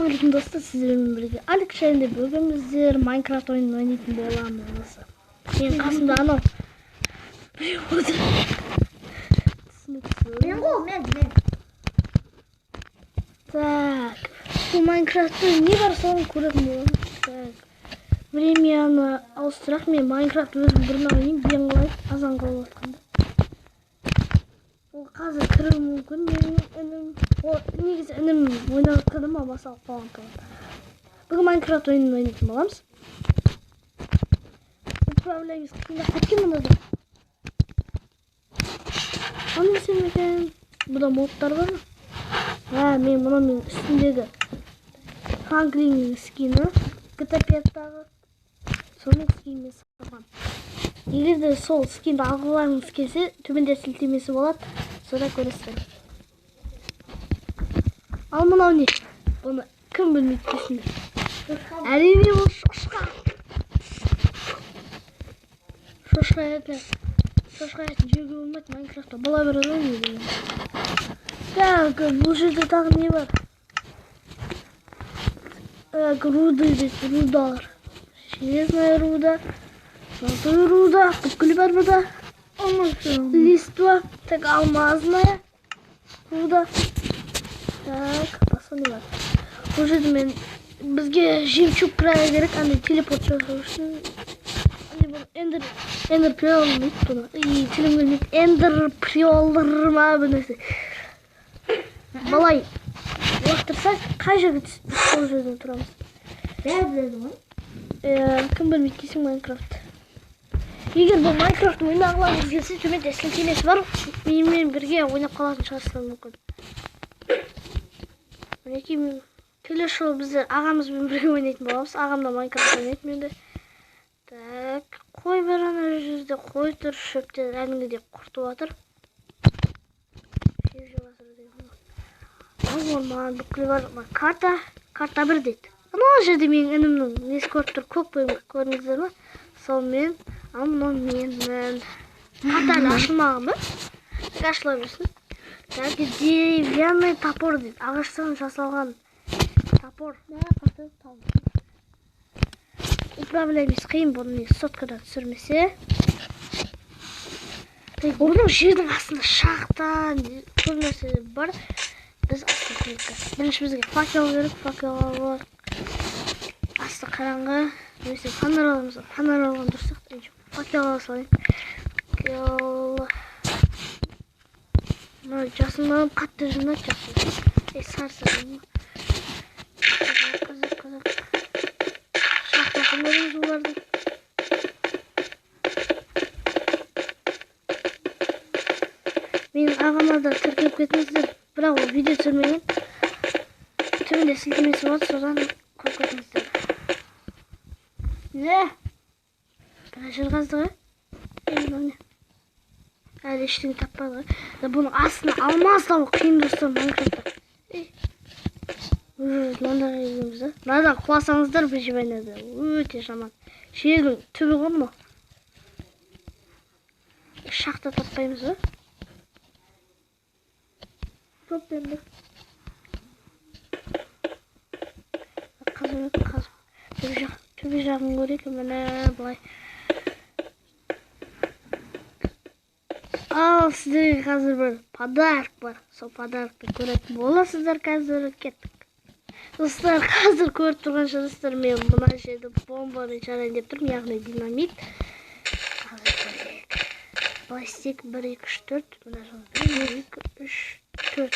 Assalamualaikum dostlar, sizlerle birlikte Alik şeyinde bugün bizler Minecraft oyununu oynayıp boğulamıyoruz. Benim kasımda anam. Men. Так, bu Minecraft'ta ne var son ko'rib Так, времяны ауыстырaq, men Minecraft өзім бірін ойнайын, бен қылайын, азан қылып отқанда. Ол қазір кіруі мүмкін, менің інім, негізі інім ойнап отқанда ма басалып қалған қалады. Бүгін Minecraft ойынын ойнайтын боламыз. Управляемыз қиындап кеткен мынада. Қандай сен екен? Бұда модтар бар ма? Мен мұнамен үстіндегі Франклиннің скині, GTA 5-тағы соның скиніне салған. Егер де сол скинді алғыларыңыз келсе, төменде сілтемесі болады, сода көресіздер. Ал мынау не? Бұны кім білмейді десіңдер? Әрине бұл шошқа. Шошқа етін жеуге болмайды Майнкрафтта. Бола береді ғой не деген. Так, бұл жерде тағы не бар? Руды дейді, рудалар. Железная руда, золотая руда, бүкіл бар бұда. Листва, так, алмазная руда. Так, басқа не бар? Бұл жерде мен бізге жемчуг края керек, андай телепорт жасау үшін. Эндер приол дейді бұны. Тілім келмейді. Эндер приолдар ма бір нәрсе. Балай, уақыттырсақ, қай жерге түсіп сол жерден тұрамыз? Бәрі біледі ғой. Кім білмейді дейсің Майнкрафт. Егер бұл Майнкрафт ойнағыларыңыз келсе, төменде сілтемесі бар, менімен бірге ойнап қалатын шығарсыздар мүмкін. Мінекей мен келесі жолы біздер ағамызбен бірге ойнайтын боламыз. Ағам да Майнкрафт ойнайды менде. Так, қой бар ана жерде, қой тұр, шөптен әлгіде құртып жатыр. Маған бүкіл бар, карта бір дейді. Ана жерде менің інімнің несі көріп тұр, көк бөлім көріңіздер ма? Сол мен, мынау менмін. Карта әлі ашылмаған ба? Ашыла берсін. Так, деревянный топор дейді. Ағаштан жасалған топор. Управляемыз қиын, бұны соткадан түсірмесе. Оның жердің астында шахта, көп нәрсе бар. Біз асты қиынқа. Бірінші бізге факел керек, факел алып. Асты қараңғы. Немесе фонар аламыз. Фонар алған дұрсақ. Факел ала салайын. Факел. Мына жасылмағым қатты жынат жақсы. Сарсың. Қазақ. Шахта қымырыңыз оларды. Менің ағама да тіркеп кетіңіздер. Бірақ ол видео түсірмеген. Төменде сілтемесі болады, содан көріп кетіңіздер. Не? Бір жер қазды ғой? Әлі ештеңе таппады ғой. Бұның астына алмаз табу қиын достар Майнкрафтта. Мынада келгенбіз да. Мынадан құласаңыздар бір жібайнады. Өте жаман. Жердің түбі ғой мұ? Шахта таппаймыз ғой? Көп енді. Қазып. Төбе жағын көрейік. Міне бұлай. Ал сіздерге қазір бір подарок бар. Сол подарокты көретін боласыздар қазір. Кеттік. Достар, қазір көріп тұрған шығарсыздар, мен мына жерді бомбамен жарайын деп тұрмын, яғни динамит. Қазір көрейік. Былай істейік, 1, 2, 3, 4. Мына жолы 1, 2, 3, 4.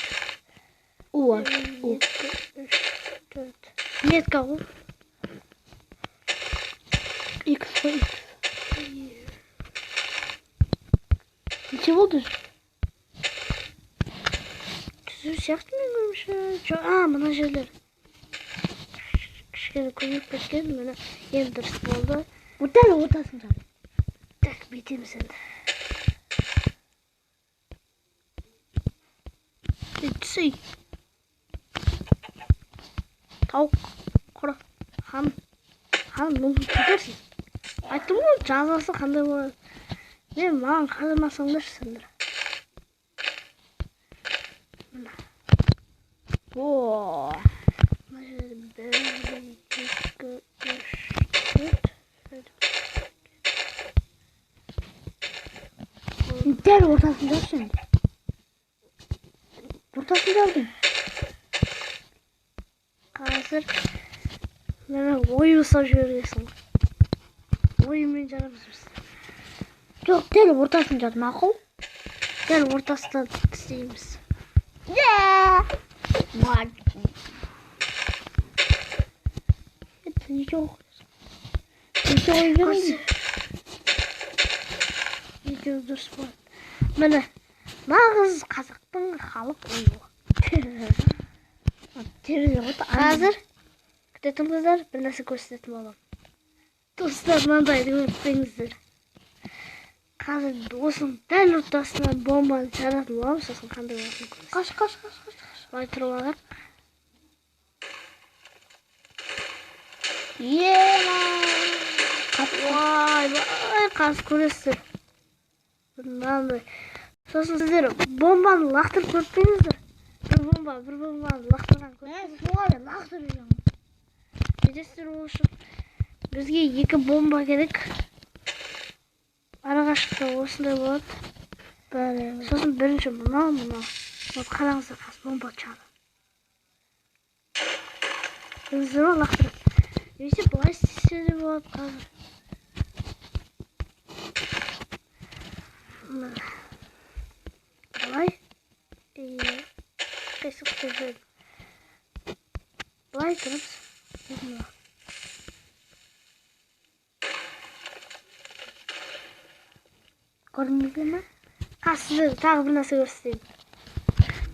1, 2, 3, 4. Метка ғой. X. Неше болды? Түзу сияқты мен көрмеші. Мына жерлер. Кішкені көмек кеткен, мені ең дұрыс болды. Дәл ортасын жағы. Так, бетеміз енді. Түсей. Тауық, құры, хан, мұны кетерсіз. Айттым ғой, жазасы қандай болады. Мен маған қаламасаңдаршы сендер. Мына жерде Dal ortasını çal şimdi. Ortasını çaldım. Hazır. Bana oyu saçıyorsun. Oyumun canımız biz. Yok dal ortasını çal makul. Gel ortasından isteyimiz. Yeah. What? Nice okuyorsun. Hiç oynuyor Nasıl? musun? Video dursun. Bana nağız Kazaktın halik oyunu. Hazır. Kütetim kızlar bir nasıl gösterdim oğlum. Dostlar mandaydı unutmayınızdır. Hazır dostum dal ortasından bombanı çaratın var mısın? Kanday olsun. Kaç. Vay turbalar. Yeah. Vay vay kas kuresi. Bundan da. Sosun sizler bombanı laktırıp görmeyinizdir. Bir bombanı laktırgan Ben görmeyinizdir. suya laktıracağım. Dedestir olsun. Bizge 2 bomba gerek. Aragaşıkta olsunday болады. Böyle. Sosun birinci buna. Вот қараңыздар қазір бомба чаны. Біздер лақтырып. Немесе былай істесе де болады қазір. Былай. Қисық сөздер. Былай тұрып. Görünüyor mu? Sizler тағы бір нәрсе көрсетейін.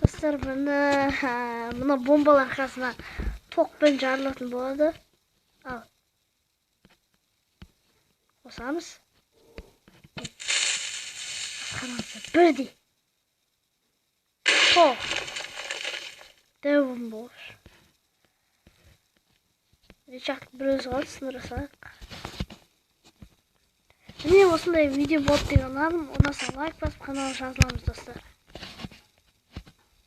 Dostlar mına bombalar arkasına tokpен жарылатын болады. Al. Қосамыз. Қараңыздар, бірдей. Ток. Дәу бомба olur. Нешақты бір өзі қалды сындырасақ. Міне осындай видео болды деген ұнадым. Ұнаса лайк басып каналға жазыламыз достар.